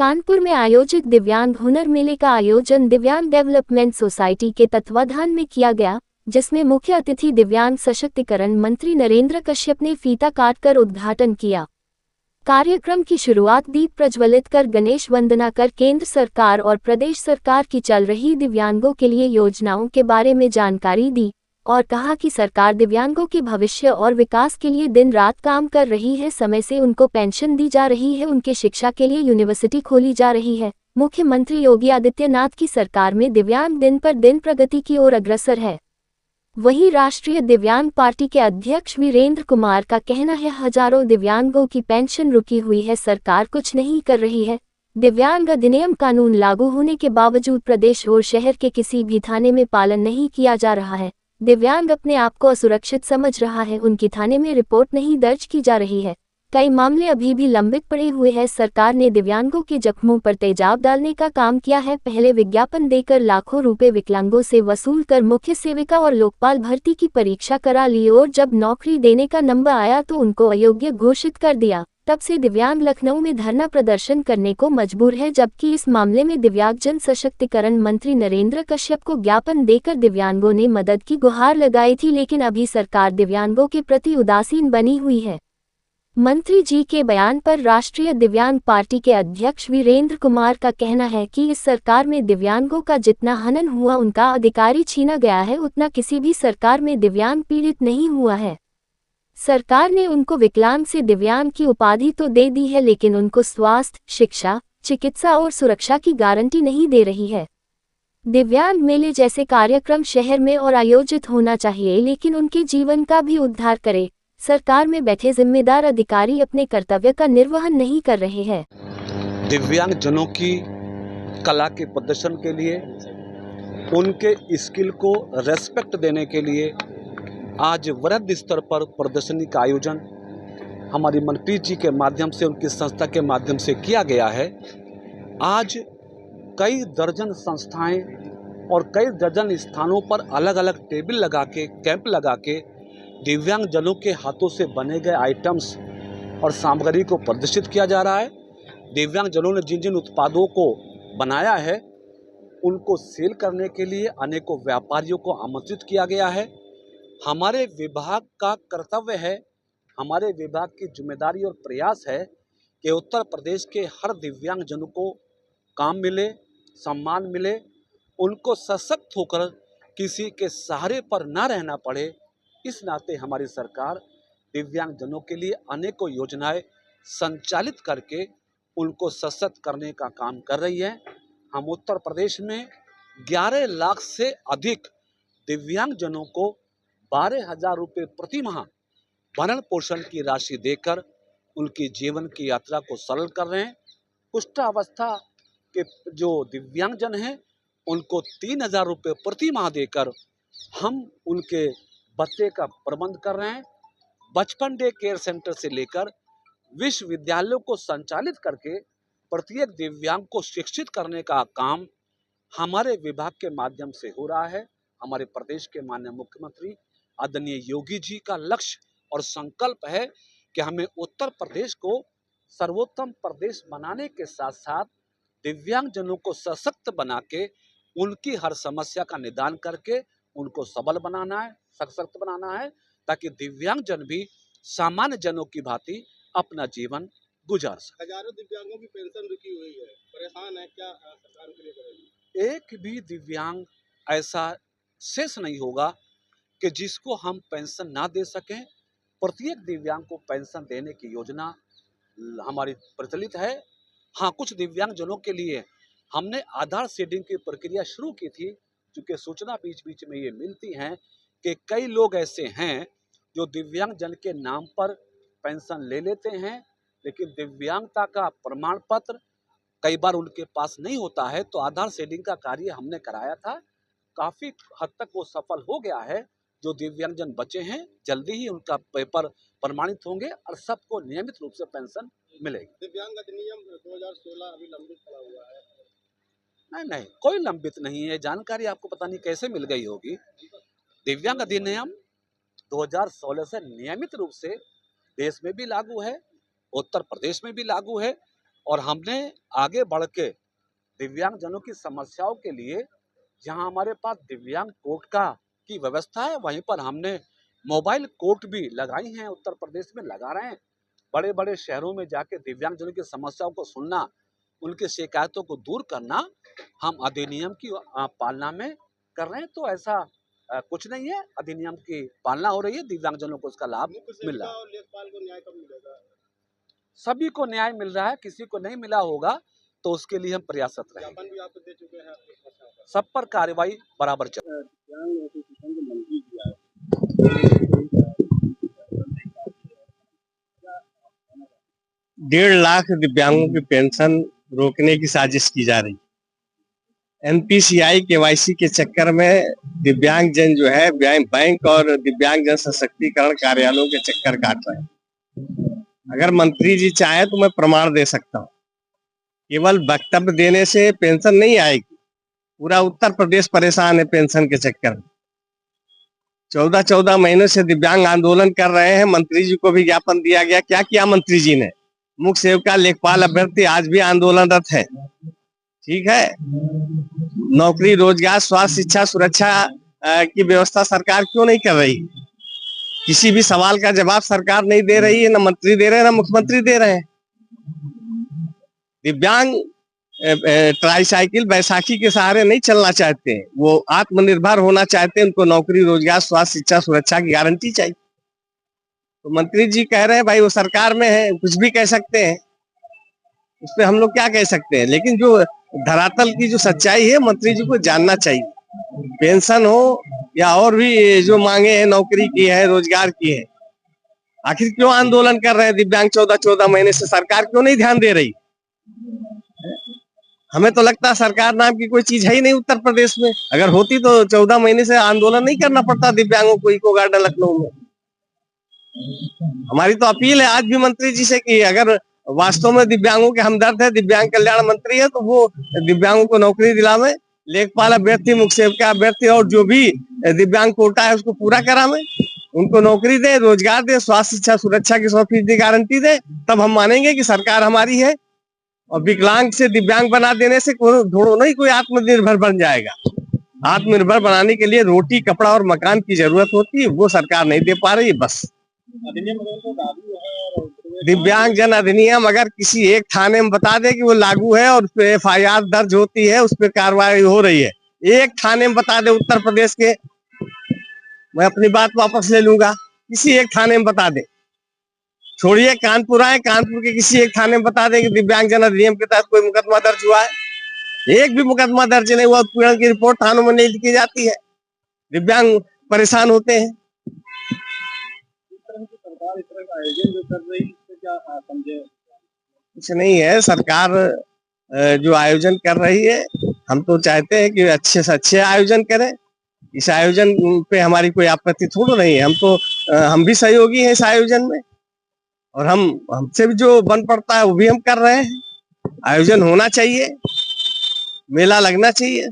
कानपुर में आयोजित दिव्यांग हुनर मेले का आयोजन दिव्यांग डेवलपमेंट सोसाइटी के तत्वाधान में किया गया, जिसमें मुख्य अतिथि दिव्यांग सशक्तिकरण मंत्री नरेंद्र कश्यप ने फीता काटकर उद्घाटन किया। कार्यक्रम की शुरुआत दीप प्रज्वलित कर गणेश वंदना कर केंद्र सरकार और प्रदेश सरकार की चल रही दिव्यांगों के लिए योजनाओं के बारे में जानकारी दी और कहा कि सरकार दिव्यांगों के भविष्य और विकास के लिए दिन रात काम कर रही है। समय से उनको पेंशन दी जा रही है, उनके शिक्षा के लिए यूनिवर्सिटी खोली जा रही है। मुख्यमंत्री योगी आदित्यनाथ की सरकार में दिव्यांग दिन पर दिन प्रगति की ओर अग्रसर है। वहीं राष्ट्रीय दिव्यांग पार्टी के अध्यक्ष वीरेंद्र कुमार का कहना है, हजारों दिव्यांगों की पेंशन रुकी हुई है, सरकार कुछ नहीं कर रही है। दिव्यांग अधिनियम कानून लागू होने के बावजूद प्रदेश और शहर के किसी भी थाने में पालन नहीं किया जा रहा है। दिव्यांग अपने आप को असुरक्षित समझ रहा है, उनकी थाने में रिपोर्ट नहीं दर्ज की जा रही है। कई मामले अभी भी लंबित पड़े हुए हैं। सरकार ने दिव्यांगों के जख्मों पर तेजाब डालने का काम किया है। पहले विज्ञापन देकर लाखों रुपए विकलांगों से वसूल कर मुख्य सेविका और लोकपाल भर्ती की परीक्षा करा ली और जब नौकरी देने का नंबर आया तो उनको अयोग्य घोषित कर दिया। तब से दिव्यांग लखनऊ में धरना प्रदर्शन करने को मजबूर है, जबकि इस मामले में दिव्यांगजन सशक्तिकरण मंत्री नरेंद्र कश्यप को ज्ञापन देकर दिव्यांगों ने मदद की गुहार लगाई थी, लेकिन अभी सरकार दिव्यांगों के प्रति उदासीन बनी हुई है। मंत्री जी के बयान पर राष्ट्रीय दिव्यांग पार्टी के अध्यक्ष वीरेंद्र कुमार का कहना है कि इस सरकार में दिव्यांगों का जितना हनन हुआ, उनका अधिकारी छीना गया है, उतना किसी भी सरकार में दिव्यांग पीड़ित नहीं हुआ है। सरकार ने उनको विकलांग से दिव्यांग की उपाधि तो दे दी है, लेकिन उनको स्वास्थ्य, शिक्षा, चिकित्सा और सुरक्षा की गारंटी नहीं दे रही है। दिव्यांग मेले जैसे कार्यक्रम शहर में और आयोजित होना चाहिए, लेकिन उनके जीवन का भी उद्धार करे। सरकार में बैठे जिम्मेदार अधिकारी अपने कर्तव्य का निर्वहन नहीं कर रहे हैं। दिव्यांग जनों की कला के प्रदर्शन के लिए, उनके स्किल को रेस्पेक्ट देने के लिए आज वृहद स्तर पर प्रदर्शनी का आयोजन हमारी मनप्रीत जी के माध्यम से, उनकी संस्था के माध्यम से किया गया है। आज कई दर्जन संस्थाएं और कई दर्जन स्थानों पर अलग अलग टेबल लगा के, कैंप लगा के दिव्यांग जनों के हाथों से बने गए आइटम्स और सामग्री को प्रदर्शित किया जा रहा है। दिव्यांग जनों ने जिन जिन उत्पादों को बनाया है, उनको सेल करने के लिए अनेकों व्यापारियों को आमंत्रित किया गया है। हमारे विभाग का कर्तव्य है, हमारे विभाग की जिम्मेदारी और प्रयास है कि उत्तर प्रदेश के हर दिव्यांग जनों को काम मिले, सम्मान मिले, उनको सशक्त होकर किसी के सहारे पर न रहना पड़े। इस नाते हमारी सरकार दिव्यांग जनों के लिए अनेकों योजनाएं संचालित करके उनको सशक्त करने का काम कर रही है। हम उत्तर प्रदेश में 11 लाख से अधिक दिव्यांग जनों को 12,000 रुपये प्रति माह भरण पोषण की राशि देकर उनकी जीवन की यात्रा को सरल कर रहे हैं। कुष्ठावस्था के जो दिव्यांगजन हैं, उनको 3,000 रुपये प्रति माह देकर हम उनके भत्ते का प्रबंध कर रहे हैं। बचपन डे केयर सेंटर से लेकर विश्वविद्यालयों को संचालित करके प्रत्येक दिव्यांग को शिक्षित करने का काम हमारे विभाग के माध्यम से हो रहा है। हमारे प्रदेश के माननीय मुख्यमंत्री आदरणीय योगी जी का लक्ष्य और संकल्प है कि हमें उत्तर प्रदेश को सर्वोत्तम प्रदेश बनाने के साथ साथ दिव्यांग जनों को सशक्त बना के उनकी हर समस्या का निदान करके उनको सबल बनाना है, सशक्त बनाना है, ताकि दिव्यांग जन भी सामान्य जनों की भांति अपना जीवन गुजार सके। हजारों दिव्यांगों की पेंशन रुकी हुई है, परेशान है, क्या सरकार के लिए करेगी? एक भी दिव्यांग ऐसा शेष नहीं होगा कि जिसको हम पेंशन ना दे सकें। प्रत्येक दिव्यांग को पेंशन देने की योजना हमारी प्रचलित है। हाँ, कुछ दिव्यांग जनों के लिए हमने आधार सीडिंग की प्रक्रिया शुरू की थी, क्योंकि सूचना बीच बीच में ये मिलती हैं कि कई लोग ऐसे हैं जो दिव्यांग जन के नाम पर पेंशन ले लेते हैं, लेकिन दिव्यांगता का प्रमाण पत्र कई बार उनके पास नहीं होता है। तो आधार सीडिंग का कार्य हमने कराया था, काफ़ी हद तक वो सफल हो गया है। जो दिव्यांगजन बचे हैं, जल्दी ही उनका पेपर प्रमाणित होंगे और सबको नियमित रूप से पेंशन मिलेगी। दिव्यांग अधिनियम 2016 अभी लंबित पड़ा हुआ है। नहीं, कोई लंबित नहीं है। जानकारी आपको पता नहीं कैसे मिल गई होगी। दिव्यांग अधिनियम 2016 से नियमित रूप से देश में भी लागू है, उत्तर प्रदेश में भी लागू है और हमने आगे बढ़ के दिव्यांगजनों की समस्याओं के लिए जहां हमारे पास दिव्यांग कोर्ट की व्यवस्था है, वहीं पर हमने मोबाइल कोर्ट भी लगाई हैं, उत्तर प्रदेश में लगा रहे हैं। बड़े बड़े शहरों में जाके दिव्यांगजनों की समस्याओं को सुनना, उनकी शिकायतों को दूर करना हम अधिनियम की पालना में कर रहे हैं। तो ऐसा कुछ नहीं है, अधिनियम की पालना हो रही है, दिव्यांगजनों को उसका लाभ मिल रहा है। और लेखपाल को न्याय कब मिलेगा? सभी को न्याय मिल रहा है, किसी को नहीं मिला होगा तो उसके लिए हम प्रयासरत रहेंगे। ज्ञापन भी आपको दे चुके हैं आपके समस्याओं का। सब पर कार्रवाई बराबर चल। दिव्यांग एसोसिएशन के मंत्री जी आए। 1.5 लाख दिव्यांगों की पेंशन रोकने की साजिश की जा रही। एनपीसीआई केवाईसी के चक्कर में दिव्यांगजन जो है बैंक और दिव्यांगजन सशक्तिकरण कार्यालयों के चक्कर काट रहे हैं। अगर मंत्री जी चाहे तो मैं प्रमाण दे सकता हूँ। केवल वक्तव्य देने से पेंशन नहीं आएगी, पूरा उत्तर प्रदेश परेशान है पेंशन के चक्कर में। 14 महीनों से दिव्यांग आंदोलन कर रहे हैं। मंत्री जी को भी ज्ञापन दिया गया। क्या किया मंत्री जी ने? मुख्य सेविका लेखपाल अभ्यर्थी आज भी आंदोलनरत है। ठीक है, नौकरी, रोजगार, स्वास्थ्य, शिक्षा, सुरक्षा की व्यवस्था सरकार क्यों नहीं कर रही? किसी भी सवाल का जवाब सरकार नहीं दे रही है, ना मंत्री दे रहे हैं, ना मुख्यमंत्री दे रहे हैं। दिव्यांग ट्राईसाइकिल बैसाखी के सहारे नहीं चलना चाहते हैं, वो आत्मनिर्भर होना चाहते हैं। उनको नौकरी, रोजगार, स्वास्थ्य, शिक्षा, सुरक्षा की गारंटी चाहिए। तो मंत्री जी कह रहे हैं भाई वो सरकार में है, कुछ भी कह सकते हैं, उस पर हम लोग क्या कह सकते हैं। लेकिन जो धरातल की जो सच्चाई है मंत्री जी को जानना चाहिए। पेंशन हो या और भी जो मांगे हैं, नौकरी की है, रोजगार की है, आखिर क्यों आंदोलन कर रहे हैं दिव्यांग 14 महीने से? सरकार क्यों नहीं ध्यान दे रही? हमें तो लगता है सरकार नाम की कोई चीज है ही नहीं उत्तर प्रदेश में। अगर होती तो 14 महीने से आंदोलन नहीं करना पड़ता दिव्यांगों को इको गार्डन लखनऊ में। हमारी तो अपील है आज भी मंत्री जी से कि अगर वास्तव में दिव्यांगों के हमदर्द है, दिव्यांग कल्याण मंत्री है, तो वो दिव्यांगों को नौकरी दिलावे। लेखपाल अभ्यर्थी, मुख्य सेविका अभ्यर्थी और जो भी दिव्यांग कोटा है उसको पूरा करावे, उनको नौकरी दे, रोजगार दे, स्वास्थ्य, शिक्षा, सुरक्षा की 100% गारंटी दे। तब हम मानेंगे कि सरकार हमारी है। और विकलांग से दिव्यांग बना देने से थोड़ा नहीं कोई आत्मनिर्भर बन जाएगा। आत्मनिर्भर बनाने के लिए रोटी, कपड़ा और मकान की जरूरत होती है, वो सरकार नहीं दे पा रही। बस अधिनियम अगर तो लागू है और दिव्यांग जन अधिनियम अगर किसी एक थाने में बता दे कि वो लागू है और उस पर एफआईआर दर्ज होती है, उस पर कार्रवाई हो रही है, एक थाने में बता दे उत्तर प्रदेश के, मैं अपनी बात वापस ले लूंगा। किसी एक थाने में बता दे, छोड़िए कानपुर आए, कानपुर के किसी एक थाने में बता दें कि दिव्यांग जन अधिनियम के तहत कोई मुकदमा दर्ज हुआ है। एक भी मुकदमा दर्ज नहीं हुआ, उत्पीड़न की रिपोर्ट थानों में नहीं लिखी जाती है, दिव्यांग परेशान होते हैं। सरकार इस तरह का आयोजन जो कर रही है, इससे क्या समझे? कुछ नहीं है, सरकार जो आयोजन कर रही है, हम तो चाहते हैं कि अच्छे से अच्छे आयोजन करें। इस आयोजन पे हमारी कोई आपत्ति थोड़ा नहीं है। हम भी सहयोगी हैं इस आयोजन में, और हमसे भी जो बन पड़ता है वो भी हम कर रहे हैं। आयोजन होना चाहिए, मेला लगना चाहिए।